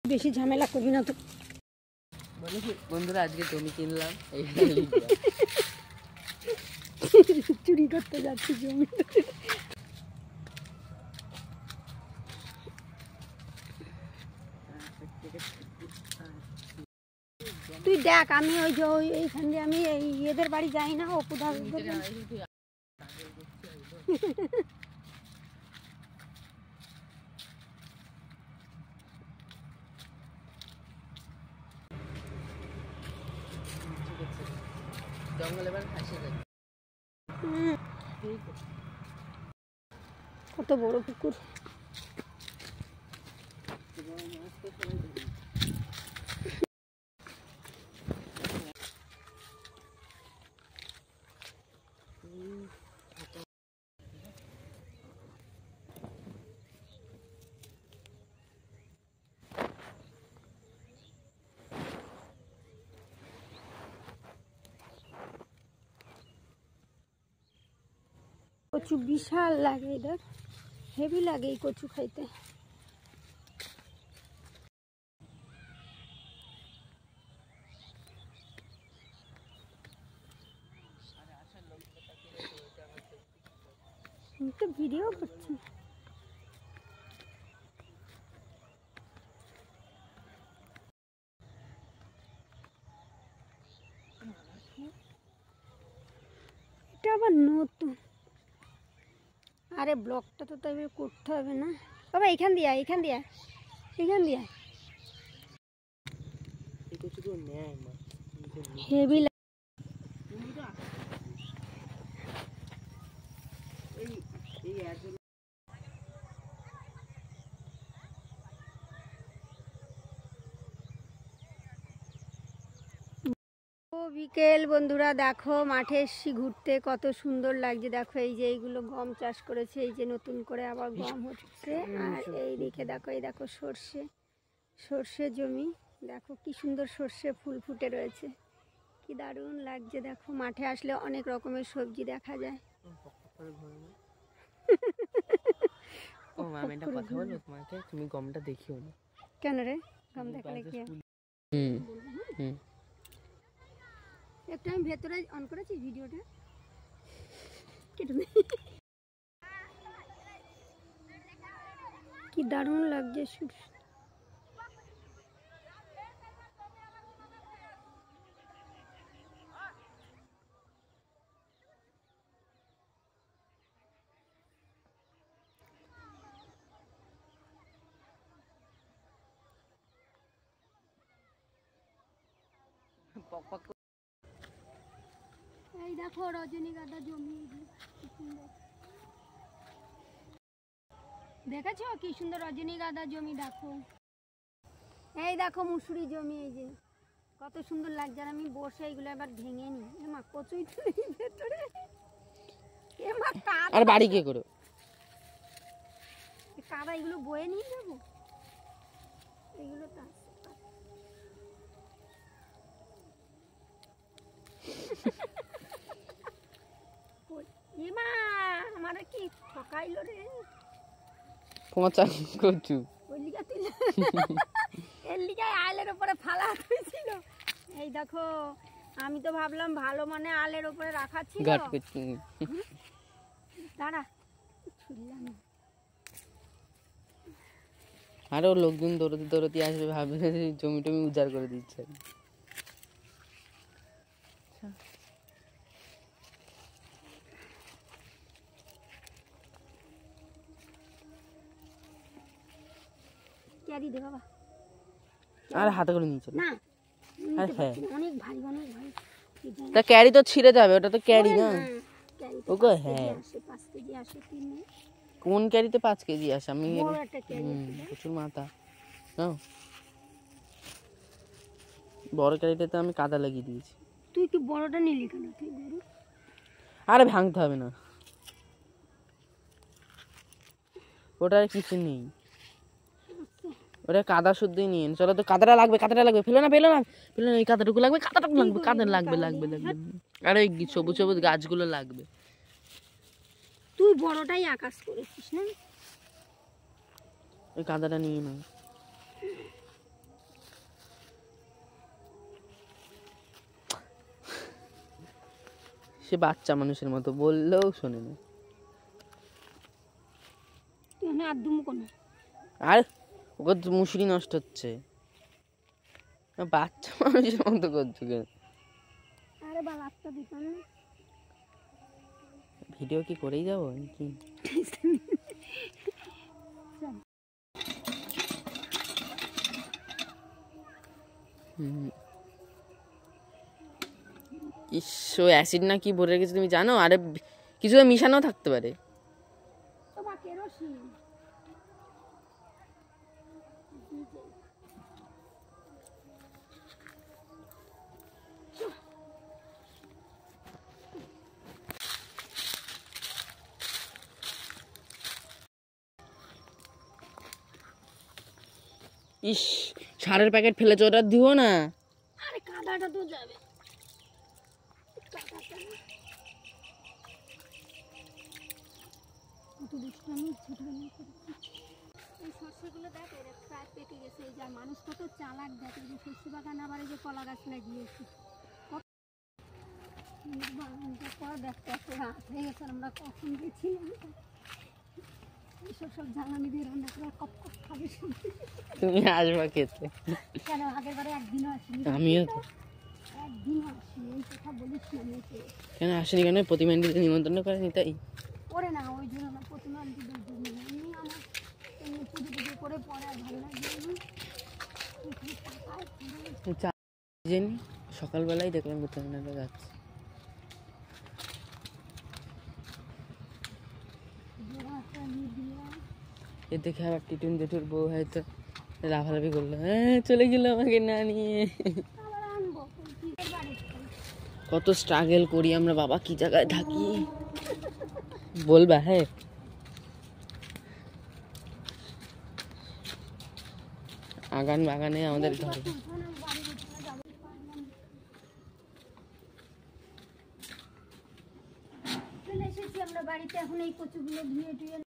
বেশি ঝামেলা করবি না তো। বন্ধুরা আজকে জমি কিনলাম, চুরি করতে যাচ্ছি জমি। তুই দেখ, আমি ওই যে এইখান দিয়ে আমি এই এদের বাড়ি যাই না, অপুদা জঙ্গল এবার ফাঁসে যায়। কত বড় পুকুর। কচু বিশাল লাগে, এদের হেভি লাগে এই কচু খাইতে। তো ভিডিও করছি। এটা আবার নতুন। আরে ব্লগটা তো তবে করতে হবে না বাবা। এখান দিয়া এখান দিয়া এখান দিয়া হেভি। বিকেল বন্ধুরা, দেখো মাঠে এসছি ঘুরতে, কত সুন্দর লাগছে। দেখো এই যে এইগুলো গম চাষ করেছে, এই যে নতুন করে আবার গম হচ্ছে। আর এই দিকে দেখো, এই দেখো সর্ষে, সর্ষে জমি। দেখো কি সুন্দর সর্ষে ফুল ফুটে রয়েছে, কি দারুণ লাগছে। দেখো মাঠে আসলে অনেক রকমের সবজি দেখা যায়। ও ম্যাম, একটা কথা বলবো তোমাকে? তুমি গমটা দেখিও না। কেন রে? গম দেখালে কি? একটু আমি ভেতরে অন করেছি ভিডিওটা, কি দারুণ লাগছে। এই দেখো রজনীগন্ধা জমি, দেখেছো কি সুন্দর রজনীগন্ধা জমি। দেখো এই দেখো মুসুরি জমি, এই যে কত সুন্দর লাগছে। আর আমি বসে এইগুলো এবার ভেঙে নি। মা কচুই তো নেই ভেতরে। আর বাড়ি কে করো কাদা, এগুলো বয়ে নিয়ে যাবো। এগুলো তো আমার কি ঠকাইলো রে, পচা কচু। এর লিগে আলের উপরে ফালা হয়েছিল। এই দেখো, আমি তো ভাবলাম ভালো মানে আলের উপরে রাখা ছিল। দাঁড়া, আরো লোকজন দৌড়তে দৌড়তে আসবে, ভাববে জমি টমি উজাড় করে দিচ্ছে। ক্যারি দে বাবা, আর হাতে করে নিয়ে চলো। না হ্যাঁ, অনেক ভারী অনেক ভারী। তা ক্যারি তো ছিঁড়ে যাবে, ওটা তো ক্যারি না। ওগো হ্যাঁ, 5 কেজি আসে। কোন ক্যারিতে 5 কেজি আসে? আমি প্রচুর মাথা নাও। বড় ক্যারিটাতে আমি কাদা লাগিয়ে দিয়েছি। তুই কি বড়টা নিলি কেন? তুই গরু। আরে ভাঙতে হবে না, ওটা আর কিছু নেই, ওটা কাদা শুদ্ধই নিয়ে। চলো তো, কাদাটা লাগবে, কাদাটা লাগবে। ফেলো না ফেলো না ফেলো না, এই কাদাটুকু লাগবে, কাদাটুকু লাগবে, কাদা লাগবে লাগবে লাগবে। আর এই সবুজ সবুজ গাছগুলো লাগবে। তুই বড়টাই আকাশ করেছিস না? ওই কাদাটা নিয়ে নাও। সে বাচ্চা মানুষের মতো বললেও শোনে না। তুই আর দুমু কোনো আর ওকে তো মুসুরি নষ্ট হচ্ছে, বাচ্চা মানুষের মতো করছো কেন? আরে বাল আটটা দিতাম না। ভিডিও কি করেই যাবো নাকি? ইস, ও অ্যাসিড না কি ভরে রেখেছে তুমি জানো? আরে কিছু মিশানো থাকতে পারে। তোমার কেরোসিন ইস, সারের প্যাকেট ফেলেছে, ওটা দিও না। আরে কাদাটা তো যাবে। কত দুষ্টামি ছোটবেলায় করেছি। এই শস্যগুলো দেখ এরা প্রায় পেকে গেছে। এই যা মানুষ কত চালাক দেখ, এই যে শস্য বাগান আবার এই যে কলা গাছ লাগিয়েছে। বাগানটা পর দেখতে এত রাত হয়ে গেছে, আমরা কখন গেছিলাম। এইসব সব জ্বালানি দিয়ে রান্না করে কপ কপ খাবে শুনতে। তুমি আসবা খেতে। কেন আগের বারে একদিনও আসিনি? আমিও তো একদিনও আসিনি, এই কথা বলিস না মেয়েকে। কেন আসেনি? কেন প্রতিমান্ডিতে নিমন্ত্রণ করেনি তাই? করে না ওই জন্য না, প্রতিমা আন্টিদের জন্য। এমনি আমার এমনি পুজো পুজো করে পরে আর ভালো লাগে না। এখানে টাকায় খরচ। চা জেনি সকালবেলায় দেখলাম কোথাও না যাচ্ছে। জোড়া একটা নিয়ে দিয়ে এ দেখে আবার টিটুন জেঠুর বউ হয়তো লাফালাফি করলো, হ্যাঁ চলে গেল আমাকে না নিয়ে। আবার আনবো কি বাড়িতে। কত স্ট্রাগল করি আমরা বাবা, কি জায়গায় থাকি বলবা? হ্যাঁ, আগান বাগানে আমাদের ঘর। চলে এসেছি আমরা বাড়িতে। এখন এই কচুগুলো ধুয়ে টুয়ে